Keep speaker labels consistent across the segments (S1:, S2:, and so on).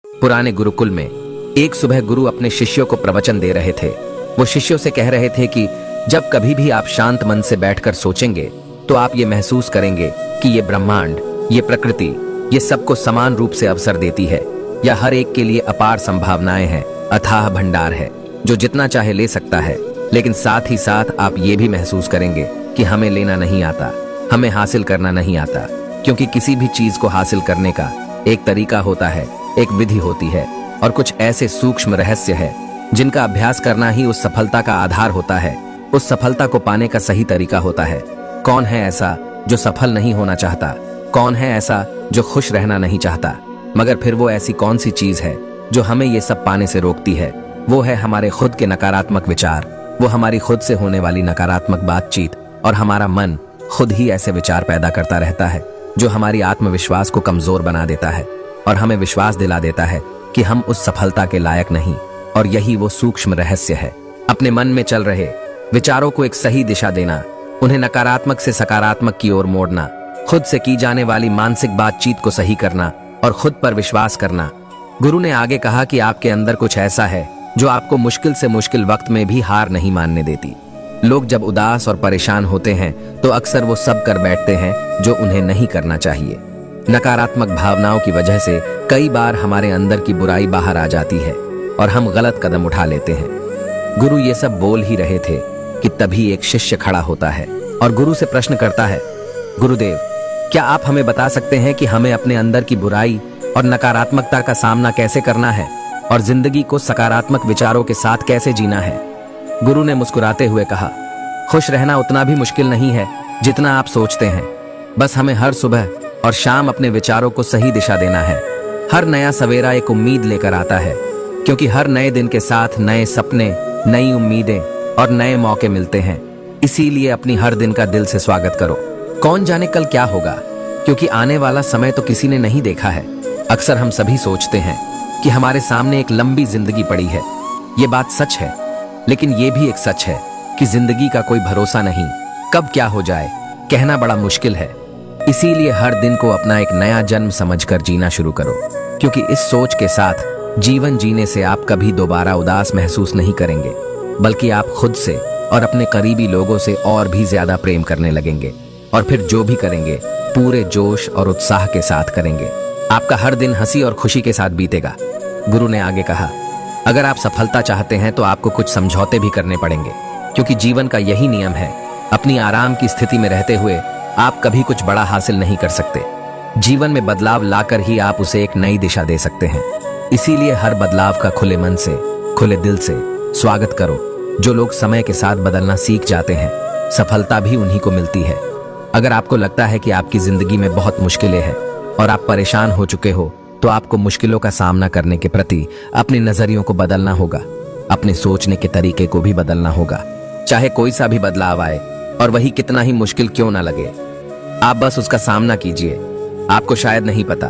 S1: पुराने गुरुकुल में एक सुबह गुरु अपने शिष्यों को प्रवचन दे रहे थे। वो शिष्यों से कह रहे थे कि जब कभी भी आप शांत मन से बैठकर सोचेंगे तो आप ये महसूस करेंगे कि ये ब्रह्मांड, ये प्रकृति, ये सबको समान रूप से अवसर देती है। या हर एक के लिए अपार संभावनाएं हैं, अथाह भंडार है जो जितना चाहे ले सकता है। लेकिन साथ ही साथ आप ये भी महसूस करेंगे कि हमें लेना नहीं आता, हमें हासिल करना नहीं आता, क्योंकि किसी भी चीज को हासिल करने का एक तरीका होता है, एक विधि होती है और कुछ ऐसे सूक्ष्म रहस्य है जिनका अभ्यास करना ही उस सफलता का आधार होता है, उस सफलता को पाने का सही तरीका होता है। कौन है ऐसा जो सफल नहीं होना चाहता? कौन है ऐसा जो खुश रहना नहीं चाहता? मगर फिर वो ऐसी कौन सी चीज है जो हमें ये सब पाने से रोकती है? वो है हमारे खुद के नकारात्मक विचार, वो हमारी खुद से होने वाली नकारात्मक बातचीत। और हमारा मन खुद ही ऐसे विचार पैदा करता रहता है जो हमारी आत्मविश्वास को कमजोर बना देता है और हमें विश्वास दिला देता है कि हम उस सफलता के लायक नहीं। और यही वो सूक्ष्म रहस्य है। अपने मन में चल रहे विचारों को एक सही दिशा देना, उन्हें नकारात्मक से सकारात्मक की ओर मोड़ना, खुद से की जाने वाली मानसिक बातचीत को सही करना और खुद पर विश्वास करना। गुरु ने आगे कहा कि आपके अंदर कुछ ऐसा है जो आपको मुश्किल से मुश्किल वक्त में भी हार नहीं मानने देती। लोग जब उदास और परेशान होते हैं तो अक्सर वो सब कर बैठते हैं जो उन्हें नहीं करना चाहिए। नकारात्मक भावनाओं की वजह से कई बार हमारे अंदर की बुराई बाहर आ जाती है और हम गलत कदम उठा लेते हैं। गुरु ये सब बोल ही रहे थे कि तभी एक शिष्य खड़ा होता है और गुरु से प्रश्न करता है, गुरुदेव, क्या आप हमें बता सकते हैं कि हमें अपने अंदर की बुराई और नकारात्मकता का सामना कैसे करना है और जिंदगी को सकारात्मक विचारों के साथ कैसे जीना है? गुरु ने मुस्कुराते हुए कहा, खुश रहना उतना भी मुश्किल नहीं है जितना आप सोचते हैं। बस हमें हर सुबह और शाम अपने विचारों को सही दिशा देना है। हर नया सवेरा एक उम्मीद लेकर आता है, क्योंकि हर नए दिन के साथ नए सपने, नई उम्मीदें और नए मौके मिलते हैं। इसीलिए अपनी हर दिन का दिल से स्वागत करो। कौन जाने कल क्या होगा, क्योंकि आने वाला समय तो किसी ने नहीं देखा है। अक्सर हम सभी सोचते हैं कि हमारे सामने एक लंबी जिंदगी पड़ी है। ये बात सच है, लेकिन ये भी एक सच है कि जिंदगी का कोई भरोसा नहीं, कब क्या हो जाए कहना बड़ा मुश्किल है। इसीलिए हर दिन को अपना एक नया जन्म समझकर जीना शुरू करो, क्योंकि इस सोच के साथ जीवन जीने से आप कभी दोबारा उदास महसूस नहीं करेंगे, बल्कि आप खुद से और अपने करीबी लोगों से और भी ज्यादा प्रेम करने लगेंगे। और फिर जो भी करेंगे पूरे जोश और उत्साह के साथ करेंगे। आपका हर दिन हंसी और खुशी के साथ बीतेगा। गुरु ने आगे कहा, अगर आप सफलता चाहते हैं तो आपको कुछ समझौते भी करने पड़ेंगे, क्योंकि जीवन का यही नियम है। अपनी आराम की स्थिति में रहते हुए आप कभी कुछ बड़ा हासिल नहीं कर सकते। जीवन में बदलाव लाकर ही आप उसे एक नई दिशा दे सकते हैं। इसीलिए हर बदलाव का खुले मन से, खुले दिल से स्वागत करो। जो लोग समय के साथ बदलना सीख जाते हैं, सफलता भी उन्हीं को मिलती है। अगर आपको लगता है कि आपकी जिंदगी में बहुत मुश्किलें हैं और आप परेशान हो चुके हो, तो आपको मुश्किलों का सामना करने के प्रति अपने नजरियों को बदलना होगा, अपने सोचने के तरीके को भी बदलना होगा। चाहे कोई सा भी बदलाव आए और वही कितना ही मुश्किल क्यों ना लगे, आप बस उसका सामना कीजिए। आपको शायद नहीं पता,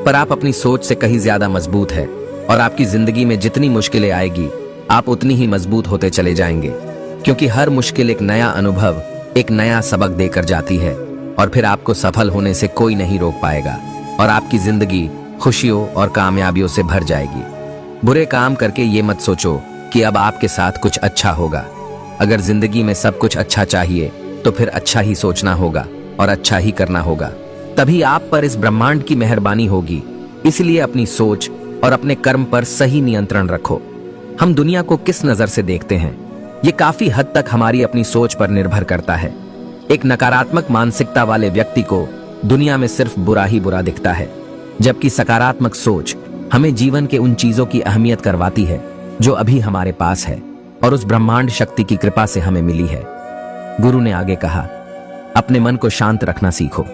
S1: पर आप अपनी सोच से कहीं ज्यादा मजबूत है और आपकी जिंदगी में जितनी मुश्किलें आएगी आप उतनी ही मजबूत होते चले जाएंगे, क्योंकि हर मुश्किल एक नया अनुभव, एक नया सबक देकर जाती है। और फिर आपको सफल होने से कोई नहीं रोक पाएगा और आपकी जिंदगी खुशियों और कामयाबियों से भर जाएगी। बुरे काम करके ये मत सोचो कि अब आपके साथ कुछ अच्छा होगा। अगर जिंदगी में सब कुछ अच्छा चाहिए तो फिर अच्छा ही सोचना होगा और अच्छा ही करना होगा, तभी आप पर इस ब्रह्मांड की मेहरबानी होगी। इसलिए अपनी सोच और अपने कर्म पर सही नियंत्रण रखो। हम दुनिया को किस नजर से देखते हैं, ये काफी हद तक हमारी अपनी सोच पर निर्भर करता है। एक नकारात्मक मानसिकता वाले व्यक्ति को दुनिया में सिर्फ बुरा ही बुरा दिखता है, जबकि सकारात्मक सोच हमें जीवन के उन चीजों की अहमियत करवाती है जो अभी हमारे पास है और उस ब्रह्मांड शक्ति की कृपा से हमें मिली है। गुरु ने आगे कहा, अपने मन को शांत रखना सीखो।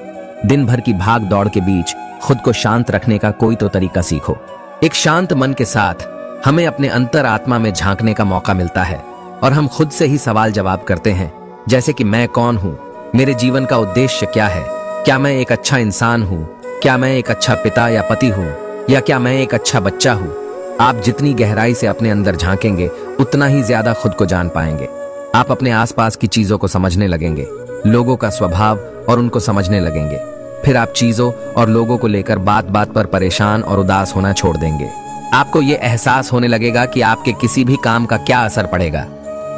S1: दिन भर की भाग दौड़ के बीच खुद को शांत रखने का कोई तो तरीका सीखो। एक शांत मन के साथ हमें अपने अंतर आत्मा में झांकने का मौका मिलता है और हम खुद से ही सवाल जवाब करते हैं, जैसे कि मैं कौन हूँ, मेरे जीवन का उद्देश्य क्या है, क्या मैं एक अच्छा इंसान हूँ, क्या मैं एक अच्छा पिता या पति हूँ, या क्या मैं एक अच्छा बच्चा हूँ। आप जितनी गहराई से अपने अंदर झांकेंगे उतना ही ज्यादा खुद को जान पाएंगे। आप अपने आसपास की चीजों को समझने लगेंगे, लोगों का स्वभाव और उनको समझने लगेंगे। फिर आप चीजों और लोगों को लेकर बात बात पर परेशान और उदास होना छोड़ देंगे। आपको ये एहसास होने लगेगा कि आपके किसी भी काम का क्या असर पड़ेगा।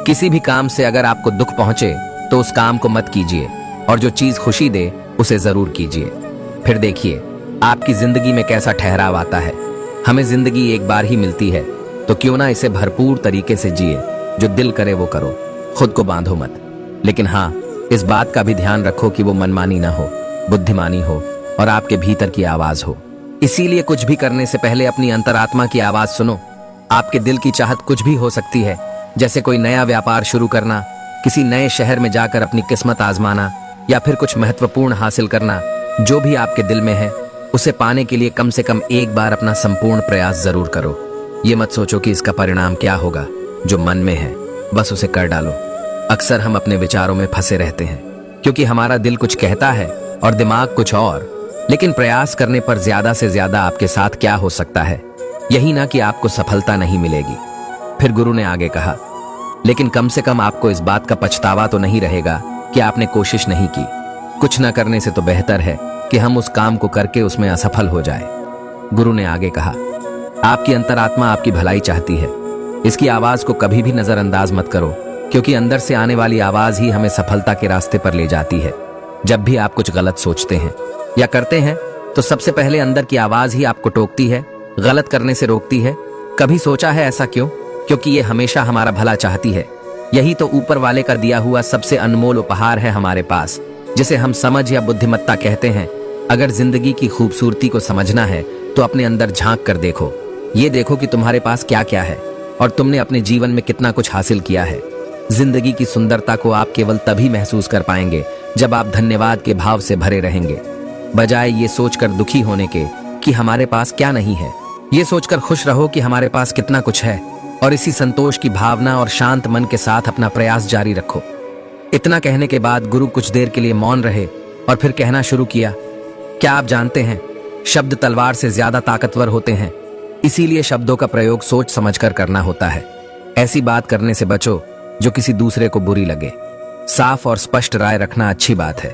S1: किसी भी काम से अगर आपको दुख पहुंचे तो उस काम को मत कीजिए, और जो चीज खुशी दे उसे जरूर कीजिए। फिर देखिए आपकी जिंदगी में कैसा ठहराव आता है। हमें जिंदगी एक बार ही मिलती है, तो क्यों ना इसे भरपूर तरीके से जिए। जो दिल करे वो करो, खुद को बांधो मत। लेकिन हाँ, इस बात का भी ध्यान रखो कि वो मनमानी ना हो, बुद्धिमानी हो और आपके भीतर की आवाज हो। इसीलिए कुछ भी करने से पहले अपनी अंतरात्मा की आवाज सुनो। आपके दिल की चाहत कुछ भी हो सकती है, जैसे कोई नया व्यापार शुरू करना, किसी नए शहर में जाकर अपनी किस्मत आजमाना, या फिर कुछ महत्वपूर्ण हासिल करना। जो भी आपके दिल में है उसे पाने के लिए कम से कम एक बार अपना संपूर्ण प्रयास जरूर करो। ये मत सोचो कि इसका परिणाम क्या होगा। जो मन में है बस उसे कर डालो। अक्सर हम अपने विचारों में फंसे रहते हैं, क्योंकि हमारा दिल कुछ कहता है और दिमाग कुछ और। लेकिन प्रयास करने पर ज्यादा से ज्यादा आपके साथ क्या हो सकता है, यही ना कि आपको सफलता नहीं मिलेगी। फिर गुरु ने आगे कहा, लेकिन कम से कम आपको इस बात का पछतावा तो नहीं रहेगा कि आपने कोशिश नहीं की। कुछ न करने से तो बेहतर है कि हम उस काम को करके उसमें असफल हो जाए। गुरु ने आगे कहा, आपकी अंतरात्मा आपकी भलाई चाहती है। इसकी आवाज को कभी भी नजरअंदाज मत करो, क्योंकि अंदर से आने वाली आवाज ही हमें सफलता के रास्ते पर ले जाती है। जब भी आप कुछ गलत सोचते हैं या करते हैं तो सबसे पहले अंदर की आवाज ही आपको टोकती है, गलत करने से रोकती है। कभी सोचा है ऐसा क्यों? क्योंकि ये हमेशा हमारा भला चाहती है। यही तो ऊपर वाले का दिया हुआ सबसे अनमोल उपहार है हमारे पास, जिसे हम समझ या बुद्धिमत्ता कहते हैं। अगर जिंदगी की खूबसूरती को समझना है तो अपने अंदर झांक कर देखो। ये देखो कि तुम्हारे पास क्या क्या है और तुमने अपने जीवन में कितना कुछ हासिल किया है। जिंदगी की सुंदरता को आप केवल तभी महसूस कर पाएंगे जब आप धन्यवाद के भाव से भरे रहेंगे, बजाय ये सोचकर दुखी होने के कि हमारे पास क्या नहीं है। ये सोचकर खुश रहो कि हमारे पास कितना कुछ है, और इसी संतोष की भावना और शांत मन के साथ अपना प्रयास जारी रखो। इतना कहने के बाद गुरु कुछ देर के लिए मौन रहे और फिर कहना शुरू किया, क्या आप जानते हैं, शब्द तलवार से ज्यादा ताकतवर होते हैं। इसीलिए शब्दों का प्रयोग सोच समझकर करना होता है। ऐसी बात करने से बचो जो किसी दूसरे को बुरी लगे। साफ और स्पष्ट राय रखना अच्छी बात है,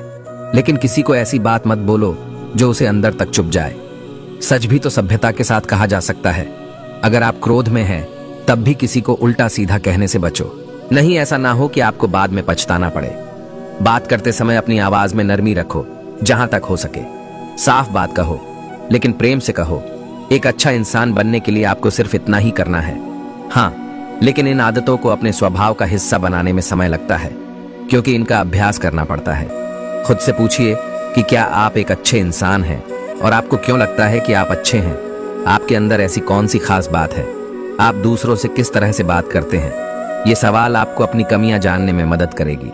S1: लेकिन किसी को ऐसी बात मत बोलो जो उसे अंदर तक चुभ जाए। सच भी तो सभ्यता के साथ कहा जा सकता है। अगर आप क्रोध में हैं तब भी किसी को उल्टा सीधा कहने से बचो। नहीं, ऐसा ना हो कि आपको बाद में पछताना पड़े। बात करते समय अपनी आवाज में नरमी रखो, जहां तक हो सके। साफ बात कहो, लेकिन प्रेम से कहो। एक अच्छा इंसान बनने के लिए आपको सिर्फ इतना ही करना है। हाँ, लेकिन इन आदतों को अपने स्वभाव का हिस्सा बनाने में समय लगता है, क्योंकि इनका अभ्यास करना पड़ता है। खुद से पूछिए कि क्या आप एक अच्छे इंसान हैं, और आपको क्यों लगता है कि आप अच्छे हैं। आपके अंदर ऐसी कौन सी खास बात है। आप दूसरों से किस तरह से बात करते हैं। ये सवाल आपको अपनी कमियां जानने में मदद करेगी।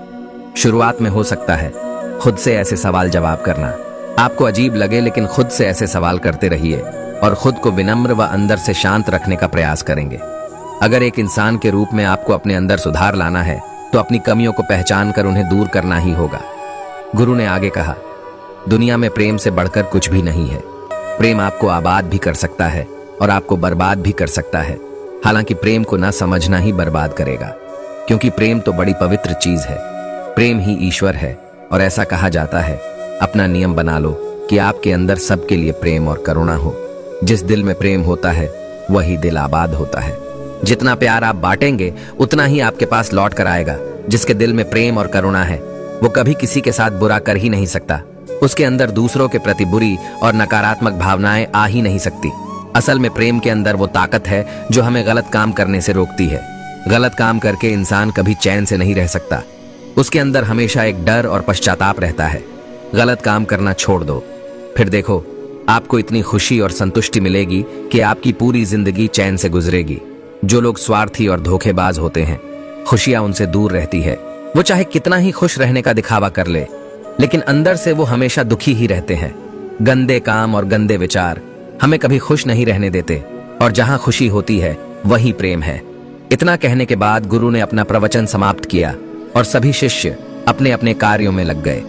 S1: शुरुआत में हो सकता है खुद से ऐसे सवाल जवाब करना आपको अजीब लगे, लेकिन खुद से ऐसे सवाल करते रहिए और खुद को विनम्र व अंदर से शांत रखने का प्रयास करेंगे। अगर एक इंसान के रूप में आपको अपने अंदर सुधार लाना है तो अपनी कमियों को पहचान कर उन्हें दूर करना ही होगा। गुरु ने आगे कहा, दुनिया में प्रेम से बढ़कर कुछ भी नहीं है। प्रेम आपको आबाद भी कर सकता है और आपको बर्बाद भी कर सकता है। हालांकि प्रेम को ना समझना ही बर्बाद करेगा, क्योंकि प्रेम तो बड़ी पवित्र चीज है। प्रेम ही ईश्वर है, और ऐसा कहा जाता है, अपना नियम बना लो कि आपके अंदर सबके लिए प्रेम और करुणा हो। जिस दिल में प्रेम होता है वही दिल आबाद होता है। जितना प्यार आप बांटेंगे उतना ही आपके पास लौट कर आएगा। जिसके दिल में प्रेम और करुणा है वो कभी किसी के साथ बुरा कर ही नहीं सकता। उसके अंदर दूसरों के प्रति बुरी और नकारात्मक भावनाएं आ ही नहीं सकती। असल में प्रेम के अंदर वो ताकत है जो हमें गलत काम करने से रोकती है। गलत काम करके इंसान कभी चैन से नहीं रह सकता। उसके अंदर हमेशा एक डर और पश्चाताप रहता है। गलत काम करना छोड़ दो, फिर देखो आपको इतनी खुशी और संतुष्टि मिलेगी कि आपकी पूरी जिंदगी चैन से गुजरेगी। जो लोग स्वार्थी और धोखेबाज होते हैं, खुशियां उनसे दूर रहती है। वो चाहे कितना ही खुश रहने का दिखावा कर ले, लेकिन अंदर से वो हमेशा दुखी ही रहते हैं। गंदे काम और गंदे विचार हमें कभी खुश नहीं रहने देते, और जहां खुशी होती है वही प्रेम है। इतना कहने के बाद गुरु ने अपना प्रवचन समाप्त किया और सभी शिष्य अपने अपने कार्यों में लग गए।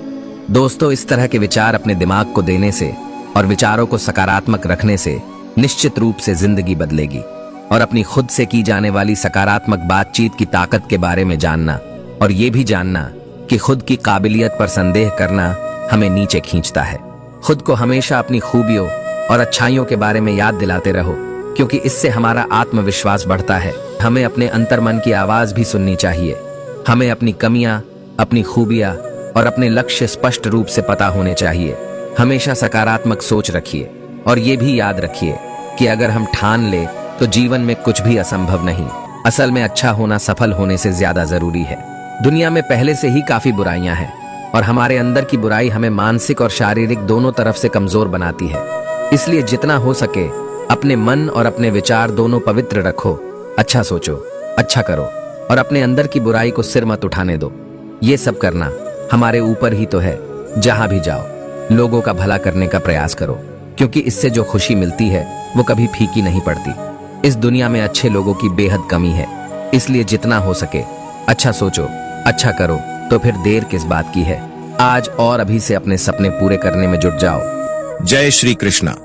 S1: दोस्तों, इस तरह के विचार अपने दिमाग को देने से और विचारों को सकारात्मक रखने से निश्चित रूप से जिंदगी बदलेगी। और अपनी खुद से की जाने वाली सकारात्मक बातचीत की ताकत के बारे में जानना, और ये भी जानना कि खुद की काबिलियत पर संदेह करना हमें नीचे खींचता है। खुद को हमेशा अपनी खूबियों और अच्छाइयों के बारे में याद दिलाते रहो, क्योंकि इससे हमारा आत्मविश्वास बढ़ता है। हमें अपने अंतर्मन की आवाज भी सुननी चाहिए। हमें अपनी कमियां, अपनी खूबियां और अपने लक्ष्य स्पष्ट रूप से पता होने चाहिए। हमेशा सकारात्मक सोच रखिए और ये भी याद रखिए कि अगर हम ठान ले तो जीवन में कुछ भी असंभव नहीं। असल में अच्छा होना सफल होने से ज्यादा जरूरी है। दुनिया में पहले से ही काफी बुराइयां हैं और हमारे अंदर की बुराई हमें मानसिक और शारीरिक दोनों तरफ से कमजोर बनाती है। इसलिए जितना हो सके अपने मन और अपने विचार दोनों पवित्र रखो। अच्छा सोचो, अच्छा करो और अपने अंदर की बुराई को सिर मत उठाने दो। ये सब करना हमारे ऊपर ही तो है। जहां भी जाओ लोगों का भला करने का प्रयास करो, क्योंकि इससे जो खुशी मिलती है वो कभी फीकी नहीं पड़ती। इस दुनिया में अच्छे लोगों की बेहद कमी है, इसलिए जितना हो सके अच्छा सोचो, अच्छा करो, तो फिर देर किस बात की है। आज और अभी से अपने सपने पूरे करने में जुट जाओ।
S2: जय श्री कृष्णा।